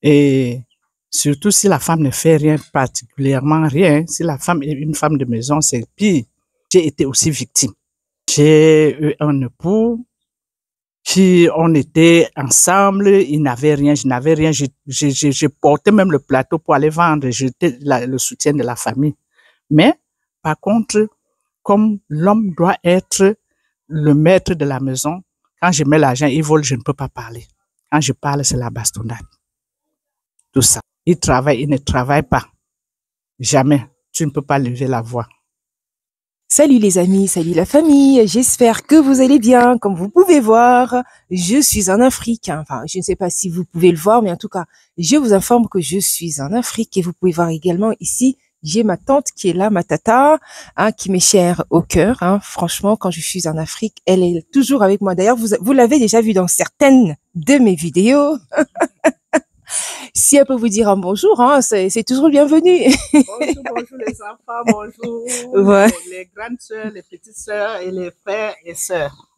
Et surtout si la femme ne fait rien, particulièrement rien, si la femme est une femme de maison, c'est pire. J'ai été aussi victime. J'ai eu un époux qui, on était ensemble, il n'avait rien, je n'avais rien, je portais même le plateau pour aller vendre, j'étais le soutien de la famille. Mais, par contre, comme l'homme doit être le maître de la maison, quand je mets l'argent, il vole, je ne peux pas parler. Quand je parle, c'est la bastonnade. Tout ça. Il travaille, il ne travaille pas. Jamais. Tu ne peux pas lever la voix. Salut les amis, salut la famille, j'espère que vous allez bien. Comme vous pouvez voir, je suis en Afrique. Enfin, je ne sais pas si vous pouvez le voir, mais en tout cas, je vous informe que je suis en Afrique et vous pouvez voir également ici, j'ai ma tante qui est là, ma tata, qui m'est chère au cœur. Franchement, quand je suis en Afrique, elle est toujours avec moi. D'ailleurs, vous l'avez déjà vu dans certaines de mes vidéos. Si elle peut vous dire un bonjour, c'est toujours bienvenu. Bonjour, bonjour les enfants, bonjour Ouais. les grandes sœurs, les petites sœurs et les frères et sœurs.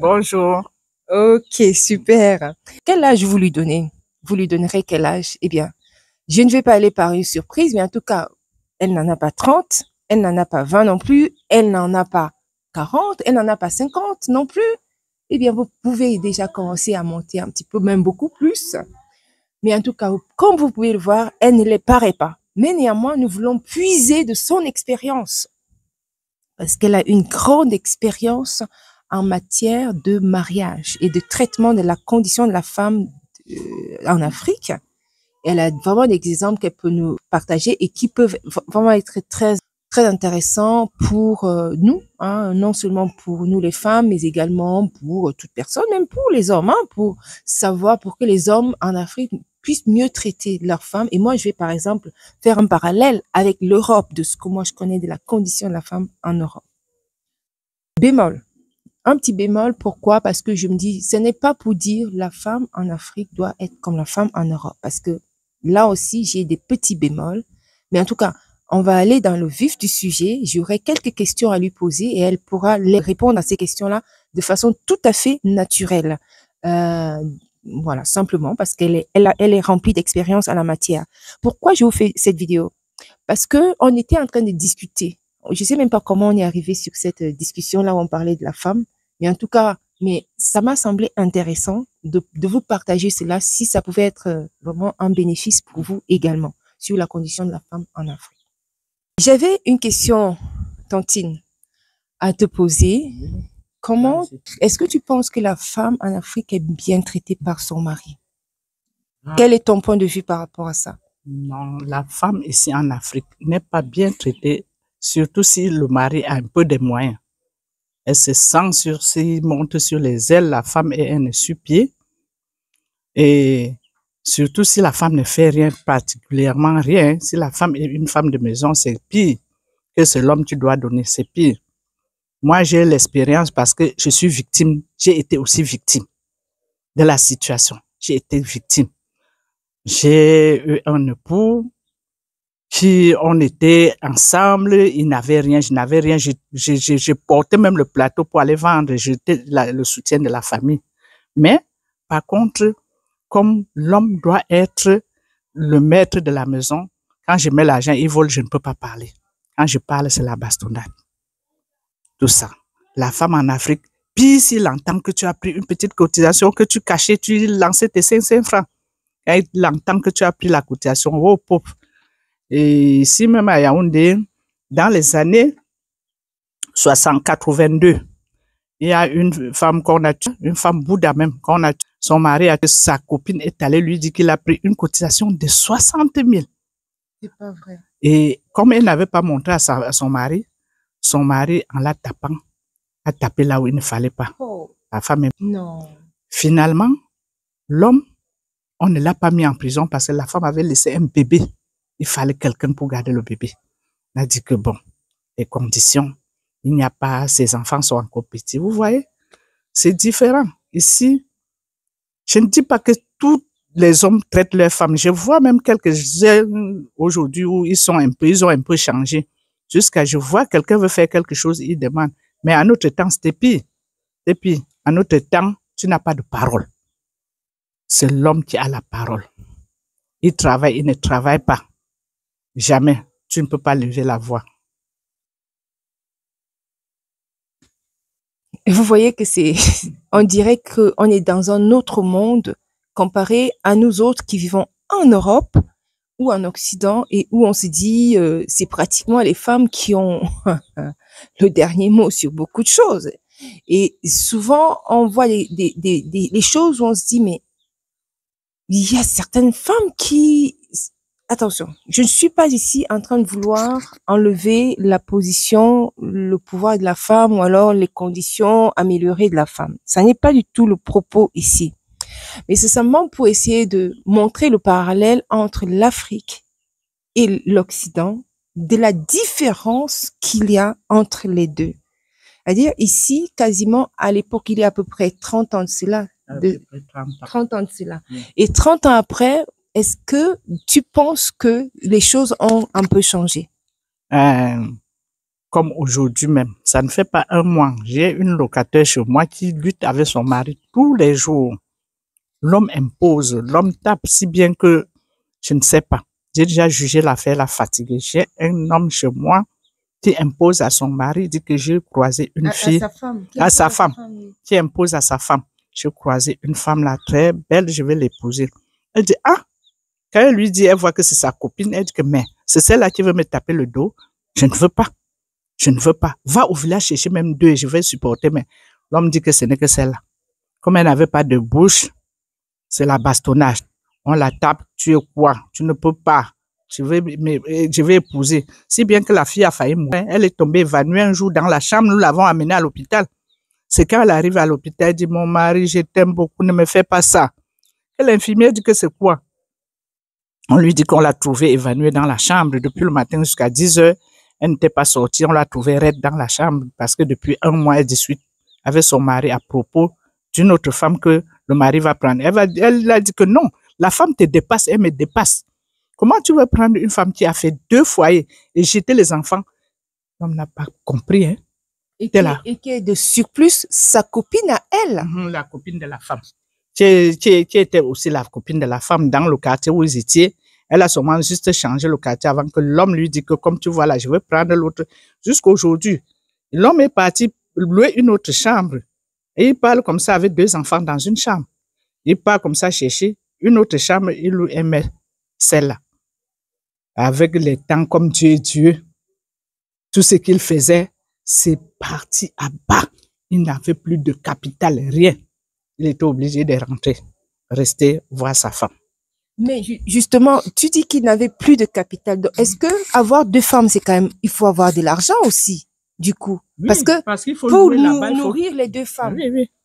Bonjour. Ok, super. Quel âge vous lui donnez? Vous lui donnerez quel âge? Eh bien, je ne vais pas aller par une surprise, mais en tout cas, elle n'en a pas 30, elle n'en a pas 20 non plus, elle n'en a pas 40, elle n'en a pas 50 non plus. Eh bien, vous pouvez déjà commencer à monter un petit peu, même beaucoup plus. Mais en tout cas, comme vous pouvez le voir, elle ne les paraît pas. Mais néanmoins, nous voulons puiser de son expérience. Parce qu'elle a une grande expérience en matière de mariage et de traitement de la condition de la femme en Afrique. Elle a vraiment des exemples qu'elle peut nous partager et qui peuvent vraiment être très très intéressants pour nous, non seulement pour nous les femmes, mais également pour toute personne, même pour les hommes, pour savoir, pour que les hommes en Afrique puissent mieux traiter leurs femmes. Et moi, je vais par exemple faire un parallèle avec l'Europe, de ce que moi je connais de la condition de la femme en Europe. Bémol. Un petit bémol, pourquoi? Parce que je me dis, ce n'est pas pour dire la femme en Afrique doit être comme la femme en Europe. Parce que là aussi, j'ai des petits bémols. Mais en tout cas, on va aller dans le vif du sujet. J'aurai quelques questions à lui poser et elle pourra les répondre à ces questions-là de façon tout à fait naturelle. Voilà, simplement parce qu'elle est remplie d'expérience en la matière. Pourquoi je vous fais cette vidéo? Parce que on était en train de discuter. Je sais même pas comment on est arrivé sur cette discussion-là où on parlait de la femme. Mais en tout cas, ça m'a semblé intéressant de vous partager cela si ça pouvait être vraiment un bénéfice pour vous également sur la condition de la femme en Afrique. J'avais une question, Tantine, à te poser. Comment est-ce que tu penses que la femme en Afrique est bien traitée par son mari? Quel est ton point de vue par rapport à ça? Non, la femme ici en Afrique n'est pas bien traitée, surtout si le mari a un peu de moyens. Elle se sent monte sur les ailes, la femme est un essuie-pied. Et surtout si la femme ne fait rien, particulièrement rien, si la femme est une femme de maison, c'est pire que c'est l'homme que tu dois donner, c'est pire. Moi, j'ai l'expérience parce que je suis victime, j'ai été aussi victime de la situation. J'ai été victime. J'ai eu un époux qui, on était ensemble, il n'avait rien, je n'avais rien, je portais même le plateau pour aller vendre, j'étais le soutien de la famille. Mais, par contre, comme l'homme doit être le maître de la maison, quand je mets l'argent, il vole, je ne peux pas parler. Quand je parle, c'est la bastonnade. Tout ça. La femme en Afrique, puis s'il entend que tu as pris une petite cotisation, que tu cachais, tu lançais tes 500 francs. Quand il entend que tu as pris la cotisation, oh pauvre. Et ici même à Yaoundé, dans les années 82, il y a une femme qu'on a tuée, une femme Bouddha même qu'on a tuée. Son mari, sa copine est allée lui dire qu'il a pris une cotisation de 60 000. C'est pas vrai. Et comme elle n'avait pas montré à son mari, en la tapant, a tapé là où il ne fallait pas. Oh. La femme est... Non. Finalement, l'homme, on ne l'a pas mis en prison parce que la femme avait laissé un bébé. Il fallait quelqu'un pour garder le bébé. On a dit que bon, les conditions, il n'y a pas, ses enfants sont encore petits. Vous voyez, c'est différent. Ici, je ne dis pas que tous les hommes traitent leurs femmes. Je vois même quelques-uns aujourd'hui où ils ont un peu changé. Jusqu'à je vois quelqu'un veut faire quelque chose, il demande. Mais à notre temps, c'était pire. Et puis, à notre temps, tu n'as pas de parole. C'est l'homme qui a la parole. il travaille, il ne travaille pas. Jamais, tu ne peux pas lever la voix. Vous voyez que on dirait qu'on est dans un autre monde comparé à nous autres qui vivons en Europe ou en Occident et où on se dit, c'est pratiquement les femmes qui ont le dernier mot sur beaucoup de choses. Et souvent, on voit les choses où on se dit, mais il y a certaines femmes qui... Attention, je ne suis pas ici en train de vouloir enlever la position, le pouvoir de la femme ou alors les conditions améliorées de la femme. Ça n'est pas du tout le propos ici. Mais c'est simplement pour essayer de montrer le parallèle entre l'Afrique et l'Occident, de la différence qu'il y a entre les deux. C'est-à-dire ici, quasiment à l'époque, il y a à peu près 30 ans de cela. 30 ans de cela. Oui. Et 30 ans après, est-ce que tu penses que les choses ont un peu changé? Comme aujourd'hui même, ça ne fait pas un mois. J'ai une locataire chez moi qui lutte avec son mari tous les jours. L'homme impose, l'homme tape si bien que je ne sais pas. J'ai déjà jugé l'affaire, la fatiguée. J'ai un homme chez moi qui impose à son mari, dit que j'ai croisé une fille. À sa femme. Qui impose à sa femme. J'ai croisé une femme là très belle, je vais l'épouser. Elle dit, ah, quand elle lui dit, elle voit que c'est sa copine, elle dit que, mais c'est celle-là qui veut me taper le dos. Je ne veux pas. Je ne veux pas. Va au village chercher même deux et je vais supporter. Mais l'homme dit que ce n'est que celle-là. Comme elle n'avait pas de bouche, c'est la bastonnage. On la tape, tu es quoi? Tu ne peux pas. Je vais épouser. Si bien que la fille a failli mourir. Elle est tombée évanouie un jour dans la chambre. Nous l'avons amenée à l'hôpital. C'est quand elle arrive à l'hôpital, elle dit, mon mari, je t'aime beaucoup, ne me fais pas ça. Et l'infirmière dit que c'est quoi? On lui dit qu'on l'a trouvée évanouie dans la chambre depuis le matin jusqu'à 10 heures. Elle n'était pas sortie. On l'a trouvée raide dans la chambre parce que depuis un mois, elle discute avec son mari à propos d'une autre femme que le mari va prendre. Elle a dit que non, la femme te dépasse, elle me dépasse. Comment tu veux prendre une femme qui a fait 2 foyers et jeter les enfants? On n'a pas compris, hein. Et qui est de surplus sa copine à elle. La copine de la femme. Qui était aussi la copine de la femme dans le quartier où ils étaient. Elle a seulement juste changé le quartier avant que l'homme lui dise que comme tu vois là, je vais prendre l'autre. Jusqu'aujourd'hui, l'homme est parti louer une autre chambre. Et il parle comme ça avec 2 enfants dans une chambre. Il part comme ça chercher une autre chambre, il lui aimait celle-là. Avec les temps comme Dieu est Dieu, tout ce qu'il faisait, c'est parti à bas. Il n'avait plus de capital, rien. Il était obligé de rester voir sa femme. Mais justement, tu dis qu'il n'avait plus de capital. Est-ce que avoir 2 femmes, c'est quand même, il faut avoir de l'argent aussi, du coup? Oui, parce qu'il faut pour nourrir les 2 femmes.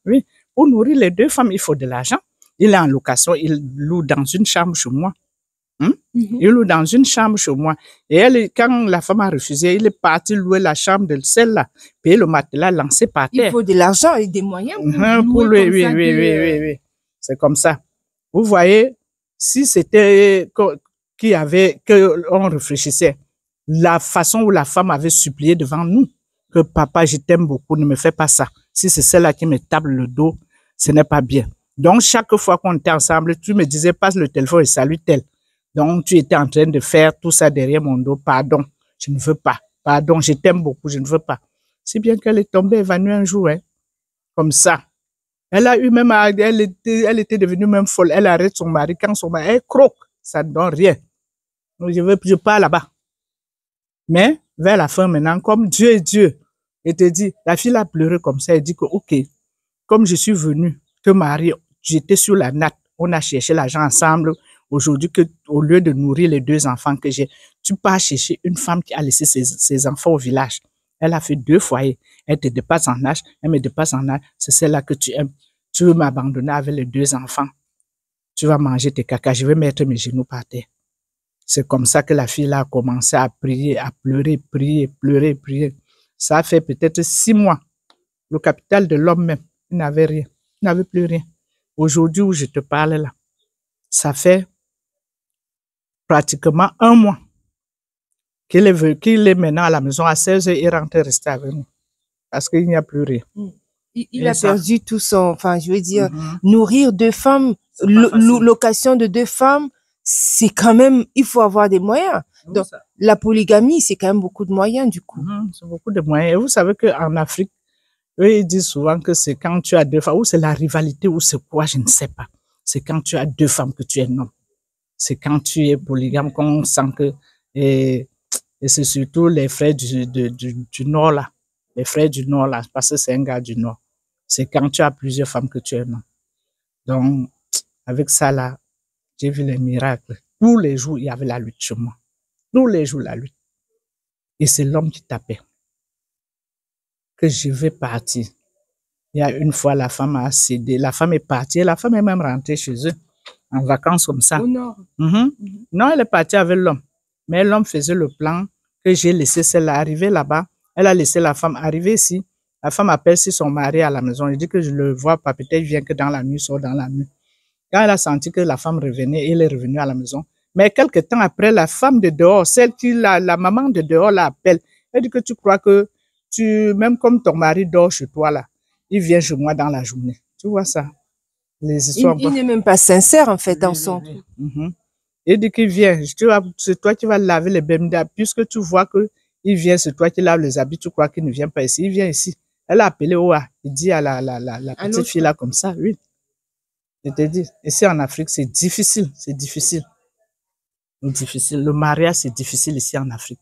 Oui. Pour nourrir les 2 femmes, il faut de l'argent. Il est en location, il loue dans une chambre chez moi. Il loue dans une chambre chez moi. Et quand la femme a refusé, il est parti louer la chambre de celle-là, payer le matelas, lancé par terre. Il faut de l'argent et des moyens pour louer. Oui. C'est comme ça. Vous voyez, si c'était qu'on réfléchissait, la façon où la femme avait supplié devant nous, que papa, je t'aime beaucoup, ne me fais pas ça. Si c'est celle-là qui me tape le dos, ce n'est pas bien. Donc, chaque fois qu'on était ensemble, tu me disais, passe le téléphone et salue tel. Donc, tu étais en train de faire tout ça derrière mon dos. Pardon, je ne veux pas. Pardon, je t'aime beaucoup, je ne veux pas. Si bien qu'elle est tombée évanouie un jour, hein, comme ça. Elle a eu même, elle était devenue même folle. Elle arrête son mari. Quand son mari, elle croque, ça ne donne rien. Donc, je pars là-bas. Mais, vers la fin maintenant, comme Dieu est Dieu, il te dit, la fille a pleuré comme ça, elle dit que, ok, comme je suis venue te marier, j'étais sur la natte, on a cherché l'argent ensemble. Aujourd'hui, au lieu de nourrir les 2 enfants que j'ai, tu pars chercher une femme qui a laissé ses enfants au village. Elle a fait 2 foyers. Elle te dépasse en âge, elle me dépasse en âge. C'est celle-là que tu aimes. Tu veux m'abandonner avec les 2 enfants. Tu vas manger tes caca. Je vais mettre mes genoux par terre. C'est comme ça que la fille a commencé à prier, à pleurer, prier. Ça a fait peut-être 6 mois. Le capital de l'homme même, il n'avait rien. Il n'avait plus rien. Aujourd'hui où je te parle là, ça fait pratiquement 1 mois qu'il est maintenant à la maison à 16 heures et rentré rester avec nous. Parce qu'il n'y a plus rien. Il a perdu tout son, enfin, je veux dire, nourrir 2 femmes, location de 2 femmes, c'est quand même, il faut avoir des moyens. Donc, la polygamie, c'est quand même beaucoup de moyens, du coup. C'est beaucoup de moyens. Et vous savez qu'en Afrique, eux, ils disent souvent que c'est quand tu as deux femmes, ou c'est la rivalité, ou c'est quoi, je ne sais pas. C'est quand tu as deux femmes que tu es un homme. C'est quand tu es polygame qu'on sent que, et c'est surtout les frères du Nord, là. Les frères du Nord, là, parce que c'est un gars du Nord. C'est quand tu as plusieurs femmes que tu es un homme. Donc, avec ça, là, j'ai vu les miracles. Tous les jours, il y avait la lutte chez moi. Tous les jours, la lutte. Et c'est l'homme qui tapait. Que je vais partir. Il y a une fois, la femme a cédé. La femme est partie. Et la femme est même rentrée chez eux, en vacances comme ça. Au nord. Non, elle est partie avec l'homme. Mais l'homme faisait le plan que j'ai laissé celle-là arriver là-bas. Elle a laissé la femme arriver ici. La femme appelle si son mari à la maison. Il dit que je le vois pas, peut-être il vient que dans la nuit, sort dans la nuit. Quand elle a senti que la femme revenait, elle est revenue à la maison. Mais quelques temps après, la femme de dehors, celle qui, la maman de dehors l'appelle. Elle dit que tu crois que même comme ton mari dort chez toi là, il vient chez moi dans la journée. Tu vois ça? Les histoires. Il n'est même pas sincère, en fait, dans son truc. Il dit qu'il vient. C'est toi qui vas laver les bemda. Puisque tu vois que il vient, c'est toi qui laves les habits, tu crois qu'il ne vient pas ici. Il vient ici. Elle a appelé Oa. Il dit à la petite fille là comme ça, oui. Je te dis, ici en Afrique, c'est difficile. C'est difficile. Difficile. Le mariage, c'est difficile ici en Afrique.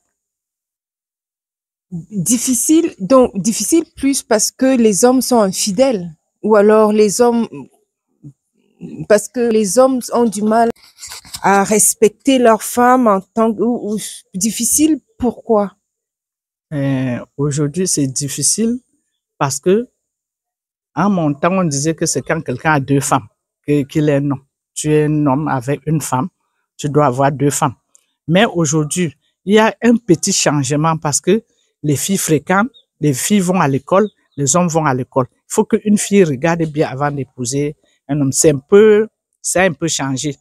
Difficile, donc difficile plus parce que les hommes sont infidèles ou alors les hommes, parce que les hommes ont du mal à respecter leurs femmes en tant que, ou difficile, pourquoi? Aujourd'hui, c'est difficile parce que en mon temps, on disait que c'est quand quelqu'un a deux femmes qu'il est un homme. Tu es un homme avec une femme, tu dois avoir deux femmes. Mais aujourd'hui, il y a un petit changement parce que les filles fréquentent, les filles vont à l'école, les hommes vont à l'école. Il faut qu'une fille regarde bien avant d'épouser un homme. C'est un peu changé.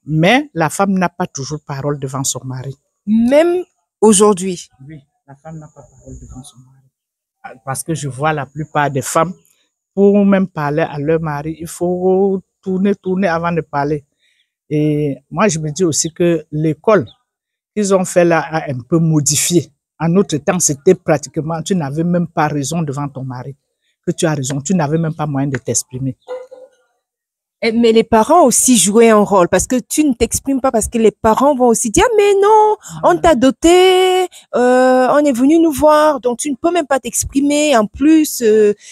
Mais la femme n'a pas toujours parole devant son mari. Même aujourd'hui? Oui, la femme n'a pas parole devant son mari. Parce que je vois la plupart des femmes, pour même parler à leur mari, il faut tourner avant de parler. Et moi, je me dis aussi que l'école qu'ils ont fait là a un peu modifié. En notre temps, c'était pratiquement, tu n'avais même pas raison devant ton mari. Que tu as raison, tu n'avais même pas moyen de t'exprimer. Mais les parents aussi jouaient un rôle parce que tu ne t'exprimes pas parce que les parents vont aussi dire mais non, on t'a doté, on est venu nous voir, donc tu ne peux même pas t'exprimer. En plus,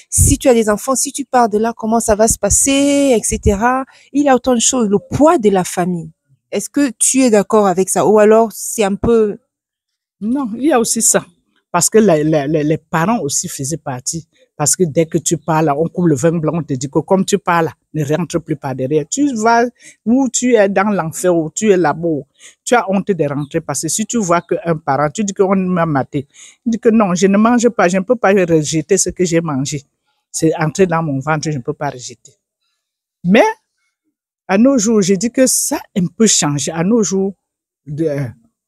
si tu as des enfants, si tu pars de là, comment ça va se passer, etc. Il y a autant de choses. Le poids de la famille. Est-ce que tu es d'accord avec ça ou alors c'est un peu... Non, il y a aussi ça. Parce que les parents aussi faisaient partie. Parce que dès que tu parles, on coupe le vin blanc, on te dit que comme tu parles, ne rentre plus par derrière. Tu vas où tu es dans l'enfer, où tu es là-bas, tu as honte de rentrer. Parce que si tu vois qu'un parent, tu dis qu'on m'a maté. Il dit que non, je ne mange pas, je ne peux pas rejeter ce que j'ai mangé. C'est entré dans mon ventre, je ne peux pas rejeter. Mais, à nos jours, j'ai dit que ça a un peu changé. À nos jours,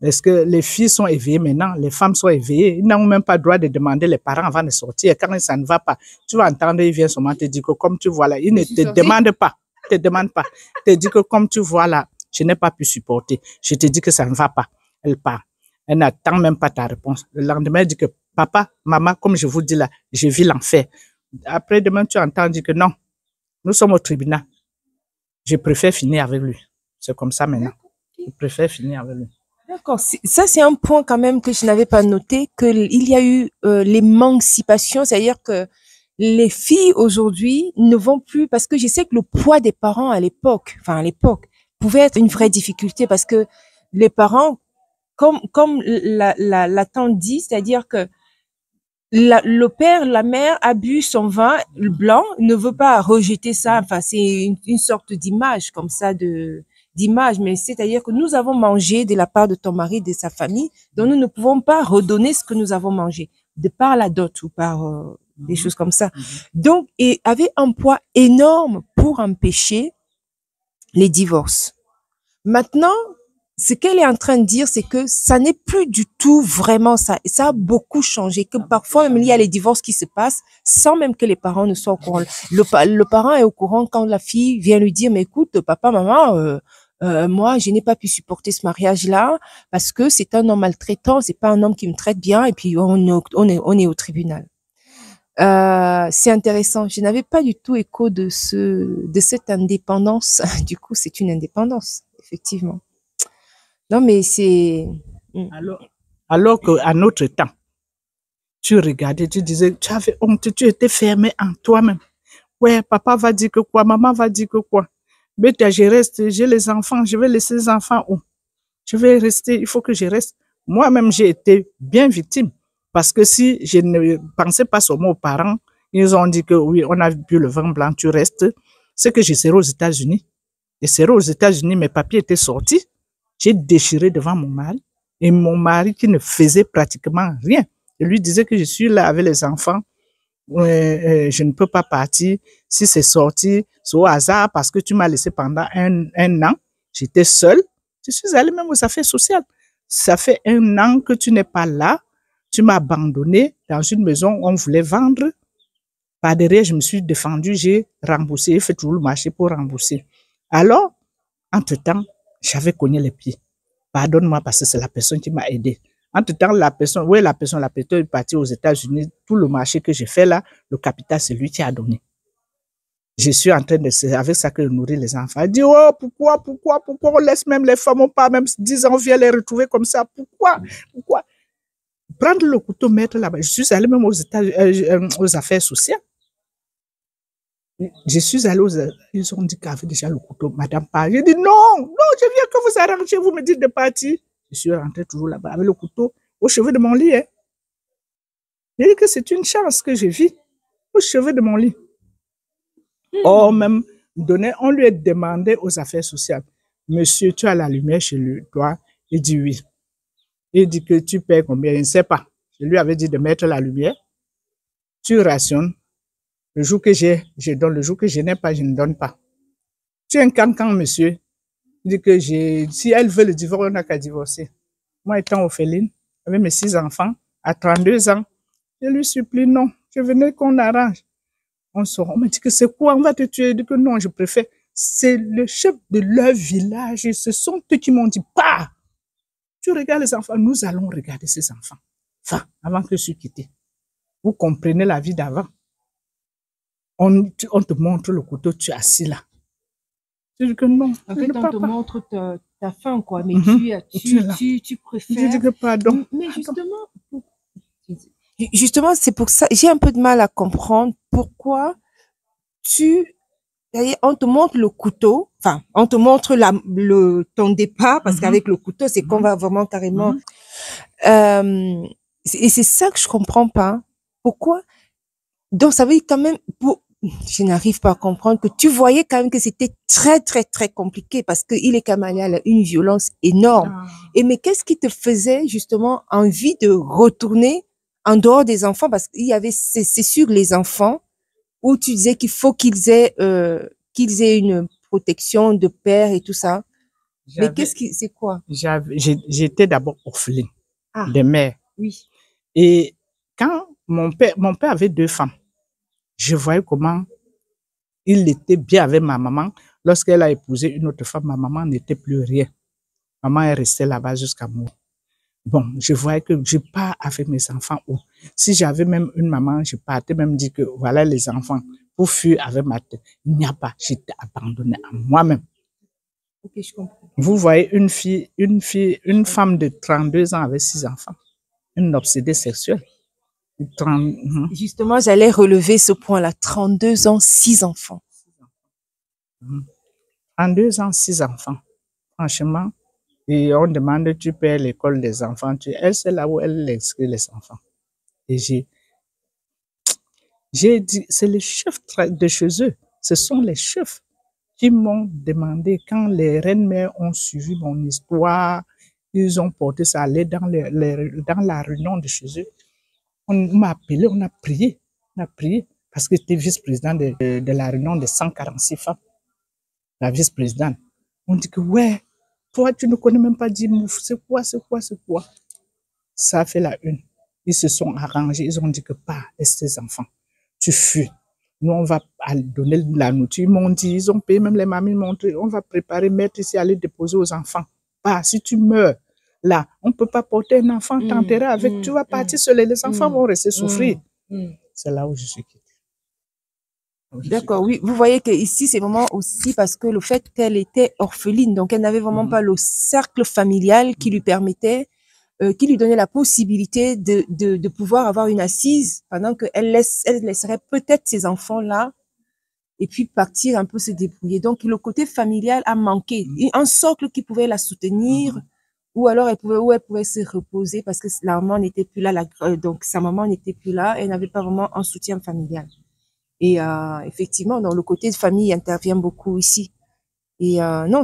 est-ce que les filles sont éveillées maintenant? Les femmes sont éveillées. Ils n'ont même pas le droit de demander les parents avant de sortir. Et quand ça ne va pas, tu vas entendre, il vient seulement te dire que comme tu vois là, il ne te demande pas. Il te dit que comme tu vois là, je n'ai pas pu supporter. Je te dis que ça ne va pas. Elle part. Elle n'attend même pas ta réponse. Le lendemain, elle dit que papa, maman, comme je vous dis là, je vis l'enfer. Après demain, tu entends dire que non, nous sommes au tribunal. Je préfère finir avec lui. C'est comme ça maintenant. Je préfère finir avec lui. D'accord. Ça, c'est un point quand même que je n'avais pas noté, qu'il y a eu l'émancipation, c'est-à-dire que les filles aujourd'hui ne vont plus, parce que je sais que le poids des parents à l'époque, pouvait être une vraie difficulté parce que les parents, comme la tante dit, c'est-à-dire que le père, la mère a bu son vin blanc, ne veut pas rejeter ça. Enfin, c'est une sorte d'image comme ça d'image, mais c'est-à-dire que nous avons mangé de la part de ton mari, de sa famille, donc nous ne pouvons pas redonner ce que nous avons mangé, de par la dot ou par des choses comme ça. Donc, et avait un poids énorme pour empêcher les divorces. Maintenant, ce qu'elle est en train de dire, c'est que ça n'est plus du tout vraiment ça. Et ça a beaucoup changé, que parfois même il y a les divorces qui se passent sans même que les parents ne soient au courant. Le parent est au courant quand la fille vient lui dire, mais écoute, papa, maman, moi, je n'ai pas pu supporter ce mariage-là parce que c'est un homme maltraitant, c'est pas un homme qui me traite bien, et puis on est au tribunal. C'est intéressant. Je n'avais pas du tout écho de cette indépendance. Du coup, c'est une indépendance, effectivement. Non, mais c'est... Alors qu'à notre temps, tu regardais, tu disais, tu avais honte, tu étais fermé en toi-même. Ouais, papa va dire que quoi, maman va dire que quoi. Mais je reste, j'ai les enfants, je vais laisser les enfants où? Je vais rester, il faut que je reste. Moi-même, j'ai été bien victime. Parce que si je ne pensais pas seulement aux parents, ils ont dit que oui, on a bu le vin blanc, tu restes. C'est que je serai aux États-Unis. Je serai aux États-Unis, mes papiers étaient sortis. J'ai déchiré devant mon mari. Et mon mari qui ne faisait pratiquement rien. Je lui disais que je suis là avec les enfants. Je ne peux pas partir. Si c'est sorti, c'est au hasard parce que tu m'as laissé pendant un an. J'étais seule. Je suis allée même aux affaires sociales. Ça fait un an que tu n'es pas là. Tu m'as abandonné dans une maison où on voulait vendre. Par derrière, je me suis défendue. J'ai remboursé. J'ai fait tout le marché pour rembourser. Alors, entre-temps, j'avais cogné les pieds. Pardonne-moi parce que c'est la personne qui m'a aidé. Entre-temps, la personne est partie aux États-Unis. Tout le marché que j'ai fait là, le capital, c'est lui qui a donné. Je suis en train de, c'est avec ça que je nourris les enfants. Elle dit, oh, pourquoi on laisse même les femmes, on pas même 10 ans, on vient les retrouver comme ça. Pourquoi? Prendre le couteau, mettre là-bas. Je suis allée même aux affaires sociales. Je suis allée ils ont dit qu'il y avait déjà le couteau. Madame parle. J'ai dit non, je viens que vous arrangez, vous me dites de partir. Je suis rentrée toujours là-bas avec le couteau au chevet de mon lit. Hein. J'ai dit que c'est une chance que je vis au chevet de mon lit. Or, même, on lui a demandé aux affaires sociales, monsieur, tu as la lumière chez toi? Il dit oui. Il dit que tu payes combien? Il ne sait pas. Je lui avais dit de mettre la lumière. Tu rationnes. Le jour que j'ai, je donne. Le jour que je n'ai pas, je ne donne pas. Tu es un cancan, monsieur. Il dit que si elle veut le divorce, on n'a qu'à divorcer. Moi, étant orpheline, avec mes 6 enfants, à 32 ans, je lui supplie, non, je venais qu'on arrange. On sort, on me dit que c'est quoi, on va te tuer. Il dit que non, je préfère. C'est le chef de leur village, et ce sont eux qui m'ont dit, pas. Tu regardes les enfants, nous allons regarder ces enfants. Enfin, avant que je suis quitté. Vous comprenez la vie d'avant. On te montre le couteau, tu es assis là. Tu dis que non. En fait, on te montre ta faim, quoi, mais tu préfères. Je dis que pardon. Mais justement, c'est pour ça, j'ai un peu de mal à comprendre pourquoi on te montre le couteau, enfin, on te montre ton départ, parce qu'avec le couteau, c'est qu'on va vraiment carrément. Et c'est ça que je comprends pas. Pourquoi? Donc, ça veut dire quand même, je n'arrive pas à comprendre que tu voyais quand même que c'était très, très, très compliqué parce qu'il est quand même allé à une violence énorme. Et mais qu'est-ce qui te faisait justement envie de retourner en dehors des enfants? Parce qu'il y avait, c'est sur les enfants où tu disais qu'il faut qu'ils aient une protection de père et tout ça. Mais c'est quoi? J'étais d'abord orpheline de mère. Oui. Et quand mon père avait 2 femmes, je voyais comment il était bien avec ma maman. Lorsqu'elle a épousé une autre femme, ma maman n'était plus rien. Maman est restée là-bas jusqu'à mourir. Bon, je voyais que je pars avec mes enfants. Si j'avais même une maman, je partais même dire que voilà les enfants, pour fuir avec ma tête. Il n'y a pas, j'étais abandonnée à moi-même. Ok, je comprends. Vous voyez une femme de 32 ans avec 6 enfants, une obsédée sexuelle. Justement, j'allais relever ce point-là. 32 ans, 6 enfants. 32 ans, 6 enfants. Franchement, et on demande, tu payes l'école des enfants. Elle, c'est là où elle inscrit les enfants. Et j'ai dit, c'est les chefs de chez eux. Ce sont les chefs qui m'ont demandé, quand les reines-mères ont suivi mon histoire, ils ont porté ça, aller dans la réunion de chez eux. On m'a appelé, on a prié, parce que j'étais vice-président de la réunion de 146 femmes. La vice-présidente. On dit que, ouais, toi, tu ne connais même pas Dimouf, c'est quoi? Ça a fait la une. Ils se sont arrangés, ils ont dit que pas, laisse tes enfants. Tu fuis. Nous, on va donner de la nourriture. Ils m'ont dit, ils ont payé, même les mamies m'ont dit, on va préparer, mettre ici, aller déposer aux enfants. Bah, si tu meurs, là, on ne peut pas porter un enfant, t'enterrer avec, tu vas partir seul et les enfants vont rester souffrir. C'est là où je suis quittée. D'accord, oui. Vous voyez que ici, c'est vraiment aussi parce que le fait qu'elle était orpheline, donc elle n'avait vraiment pas le cercle familial qui lui permettait, qui lui donnait la possibilité de pouvoir avoir une assise pendant qu'elle laisserait peut-être ses enfants là et puis partir un peu se débrouiller. Donc, le côté familial a manqué. Un socle qui pouvait la soutenir, ou alors elle pouvait se reposer parce que la maman n'était plus là, donc sa maman n'était plus là, elle n'avait pas vraiment un soutien familial. Et effectivement, dans le côté de famille intervient beaucoup ici. Et non,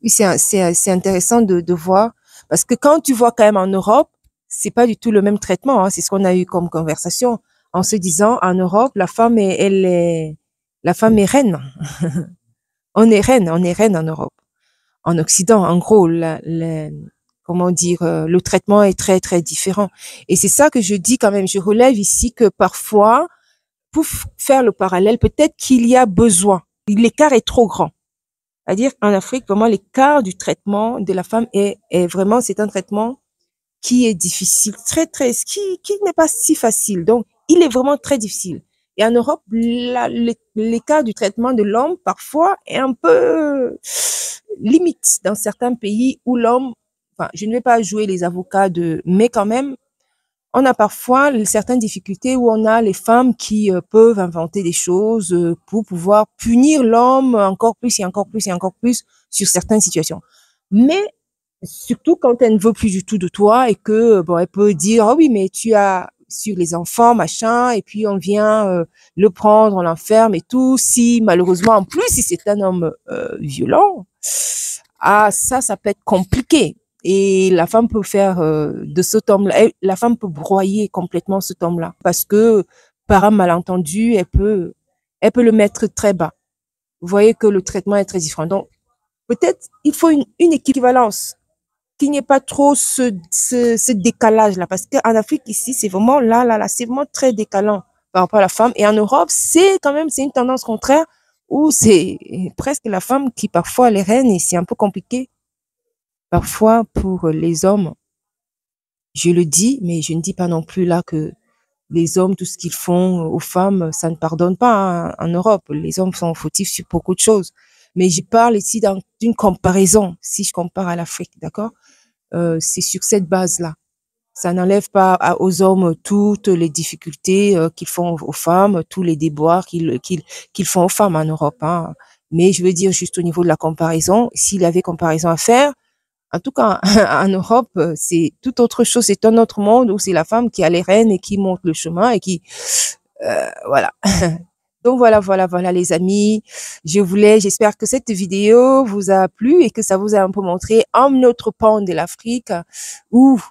oui, c'est intéressant de voir parce que quand tu vois quand même en Europe, c'est pas du tout le même traitement. Hein, c'est ce qu'on a eu comme conversation en se disant en Europe, la femme la femme est reine. On est reine en Europe. En Occident, en gros, comment dire, le traitement est très très différent. Et c'est ça que je dis quand même. Je relève ici que parfois, pour faire le parallèle, peut-être qu'il y a besoin. L'écart est trop grand. C'est-à-dire, en Afrique, vraiment, l'écart du traitement de la femme est vraiment, c'est un traitement qui est difficile, qui n'est pas si facile. Donc, il est vraiment très difficile. Et en Europe, l'écart du traitement de l'homme, parfois, est un peu limite dans certains pays où l'homme, enfin, je ne vais pas jouer les avocats mais quand même, on a parfois certaines difficultés où on a les femmes qui peuvent inventer des choses pour pouvoir punir l'homme encore plus et encore plus et encore plus sur certaines situations. Mais surtout quand elle ne veut plus du tout de toi et que bon, elle peut dire oh oui mais tu as sur les enfants machin et puis on vient le prendre, on l'enferme et tout. Si malheureusement en plus si c'est un homme violent, ah ça peut être compliqué. Et la femme peut faire de cet homme-là, la femme peut broyer complètement cet homme-là parce que par un malentendu, elle peut le mettre très bas. Vous voyez que le traitement est très différent. Donc peut-être il faut une équivalence, qu'il n'y ait pas trop ce décalage-là, parce qu'en Afrique ici, c'est vraiment là, c'est vraiment très décalant par rapport à la femme. Et en Europe, c'est une tendance contraire où c'est presque la femme qui parfois les reine et c'est un peu compliqué. Parfois, pour les hommes, je le dis, mais je ne dis pas non plus là que les hommes, tout ce qu'ils font aux femmes, ça ne pardonne pas hein, en Europe. Les hommes sont fautifs sur beaucoup de choses. Mais je parle ici d'une comparaison, si je compare à l'Afrique, d'accord? C'est sur cette base-là. Ça n'enlève pas aux hommes toutes les difficultés qu'ils font aux femmes, tous les déboires qu'ils font aux femmes en Europe. Hein. Mais je veux dire juste au niveau de la comparaison, s'il y avait comparaison à faire, en tout cas, en Europe, c'est tout autre chose. C'est un autre monde où c'est la femme qui a les rênes et qui montre le chemin et qui, voilà. Donc voilà les amis. J'espère que cette vidéo vous a plu et que ça vous a un peu montré un autre pan de l'Afrique où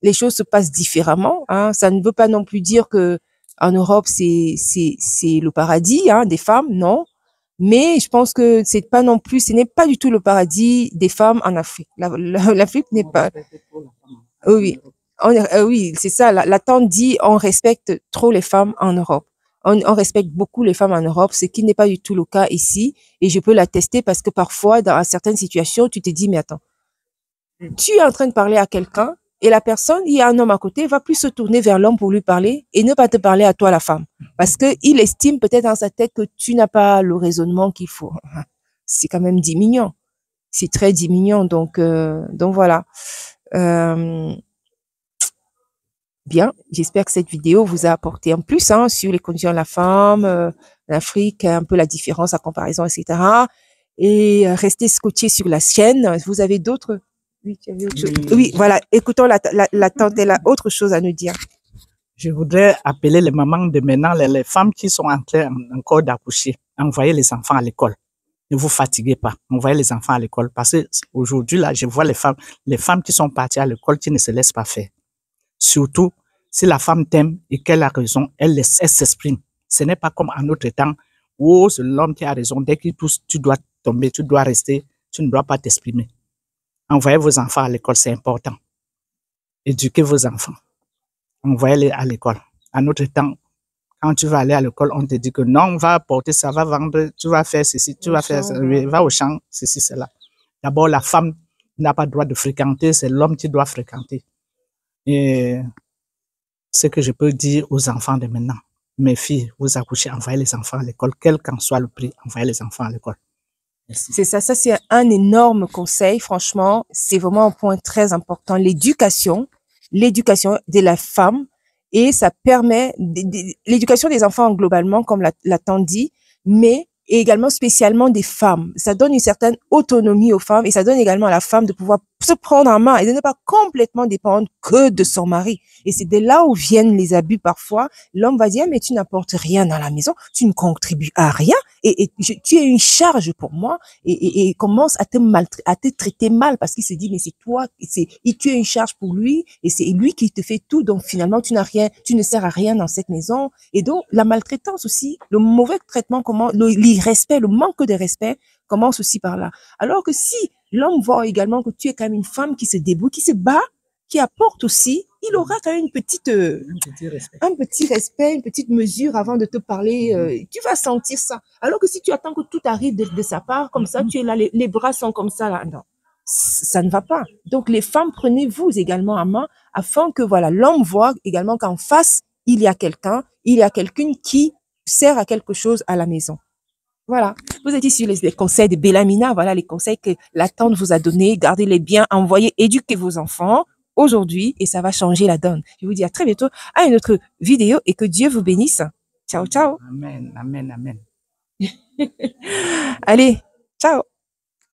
les choses se passent différemment. Hein. Ça ne veut pas non plus dire que en Europe c'est le paradis hein, des femmes, non. Mais je pense que ce n'est pas du tout le paradis des femmes en Afrique. L'Afrique n'est pas. Oui, oui, c'est ça. La tante dit on respecte trop les femmes en Europe. On respecte beaucoup les femmes en Europe, ce qui n'est pas du tout le cas ici. Et je peux l'attester parce que parfois, dans certaines situations, tu te dis, mais attends, tu es en train de parler à quelqu'un et la personne, il y a un homme à côté, va plus se tourner vers l'homme pour lui parler et ne pas te parler à toi, la femme. Parce que il estime peut-être dans sa tête que tu n'as pas le raisonnement qu'il faut. C'est quand même diminuant. C'est très diminuant. Donc voilà. Bien, j'espère que cette vidéo vous a apporté un plus hein, sur les conditions de la femme, l'Afrique, un peu la différence, la comparaison, etc. Et restez scotchés sur la chaîne. Vous avez d'autres... Oui, tu avais autre chose. Oui, voilà. Écoutons la tante, elle a autre chose à nous dire. Je voudrais appeler les mamans de maintenant, les femmes qui sont en train encore d'accoucher. Envoyez les enfants à l'école. Ne vous fatiguez pas. Envoyez les enfants à l'école. Parce que aujourd'hui, là, je vois les femmes qui sont parties à l'école qui ne se laissent pas faire. Surtout, si la femme t'aime et qu'elle a raison, elle s'exprime. Ce n'est pas comme en autre temps où c'est l'homme qui a raison. Dès qu'il touche, tu dois tomber, tu dois rester, tu ne dois pas t'exprimer. Envoyez vos enfants à l'école, c'est important. Éduquez vos enfants. Envoyez-les à l'école. En autre temps, Quand tu vas aller à l'école, on te dit que non, on va apporter ça, va vendre, tu vas faire ceci, tu vas faire ça, va au champ, ceci, cela. D'abord, la femme n'a pas le droit de fréquenter, c'est l'homme qui doit fréquenter. Et ce que je peux dire aux enfants de maintenant, mes filles, vous accouchez, envoyez les enfants à l'école, quel qu'en soit le prix, envoyez les enfants à l'école. C'est ça c'est un énorme conseil, franchement, c'est vraiment un point très important, l'éducation de la femme, et ça permet l'éducation des enfants globalement, comme l'a tante dit, mais également spécialement des femmes. Ça donne une certaine autonomie aux femmes et ça donne également à la femme de pouvoir se prendre en main et de ne pas complètement dépendre que de son mari. Et c'est de là où viennent les abus parfois. L'homme va dire, mais tu n'apportes rien dans la maison, tu ne contribues à rien et tu es une charge pour moi et commence à te traiter mal parce qu'il se dit, mais c'est toi, tu es une charge pour lui et c'est lui qui te fait tout. Donc finalement, tu ne sers à rien dans cette maison. Et donc, la maltraitance aussi, le mauvais traitement, l'irrespect, le manque de respect commence aussi par là. Alors que si l'homme voit également que tu es quand même une femme qui se débrouille, qui se bat, qui apporte aussi, il aura quand même un petit respect, une petite mesure avant de te parler. Tu vas sentir ça. Alors que si tu attends que tout arrive de sa part, comme ça, tu es là, les bras sont comme ça, là. Non, ça ne va pas. Donc, les femmes, prenez-vous également en main afin que, voilà, l'homme voit également qu'en face, il y a quelqu'un qui sert à quelque chose à la maison. Voilà. Vous étiez sur les conseils de Bellamina. Voilà les conseils que la tante vous a donnés. Gardez-les bien, envoyez, éduquez vos enfants aujourd'hui et ça va changer la donne. Je vous dis à très bientôt à une autre vidéo et que Dieu vous bénisse. Ciao, ciao. Amen, amen, amen. Allez, ciao.